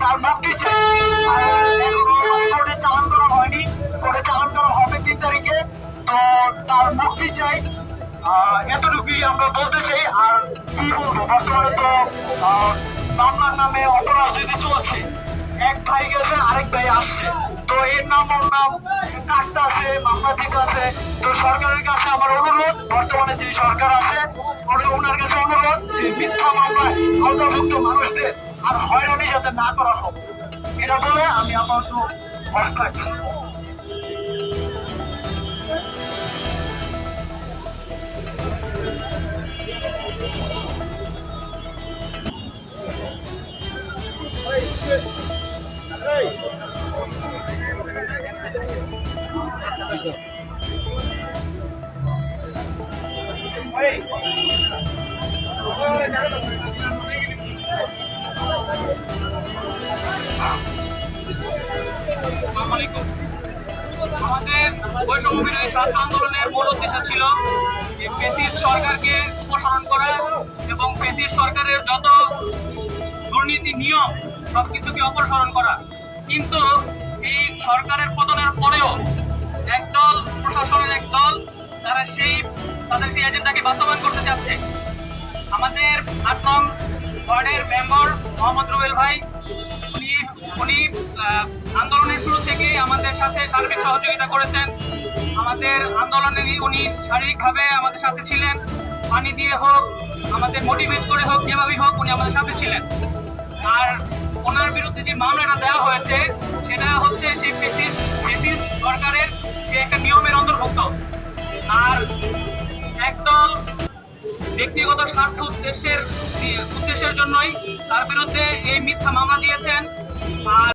তার মুক্তি চাই। কোর্টে চালান করা হয়নি, কোর্টে চালান করা হবে 3 তারিখে। তো তার মুক্তি চাই, এতটুকুই আমরা বলতে চাই। আর কি বলবো, বর্তমানে তো মামলার নামে অপরাজনীতি চলছে। এক ভাই গেছে, আরেক ভাই আসছে, তো এর নাম ওর নাম কাটতে আছে, মামলা দিতে আছে। তো সরকারের কাছে আমার অনুরোধ, বর্তমানে যে সরকার আছে ওনার কাছে অনুরোধ যে মিথ্যা মামলায় আওতাভুক্ত মানুষদের আর হয়রানি যাতে না করা হোক, এটা বলে আমি আমার কষ্ট রাখছি। আমাদের বৈষম্য বিরোধী ছাত্র আন্দোলনের মূল উদ্দেশ্য ছিল ফ্যাসিস্ট সরকারকে অপসারণ করা এবং ফ্যাসিস্ট সরকারের যত দুর্নীতি নিয়ম সবকিছুকে অপসারণ করা। কিন্তু এই সরকারের পতনের পরেও একদল, প্রশাসনের একদল, তারা তাদের সেই এজেন্ডাকে বাস্তবায়ন করতে যাচ্ছে। আমাদের 8 নং ওয়ার্ডের মেম্বার মোহাম্মদ রুবেল ভাই, উনি আন্দোলনের শুরু থেকে আমাদের সাথে সার্বিক সহযোগিতা করেছেন। আমাদের আন্দোলনে উনি শারীরিকভাবে আমাদের সাথে ছিলেন, পানি দিয়ে হোক, আমাদের মোটিভেট করে হোক, যেভাবেই হোক উনি আমাদের সাথে ছিলেন। আর ওনার বিরুদ্ধে যে মামলাটা দেওয়া হয়েছে সেটা হচ্ছে সেই ফ্যাসিস্ট সরকারের সে একটা নিয়মের অন্তর্ভুক্ত। আর একদল ব্যক্তিগত স্বার্থ উদ্দেশ্যের জন্যই তার বিরুদ্ধে এই মিথ্যা মামলা দিয়েছেন। আর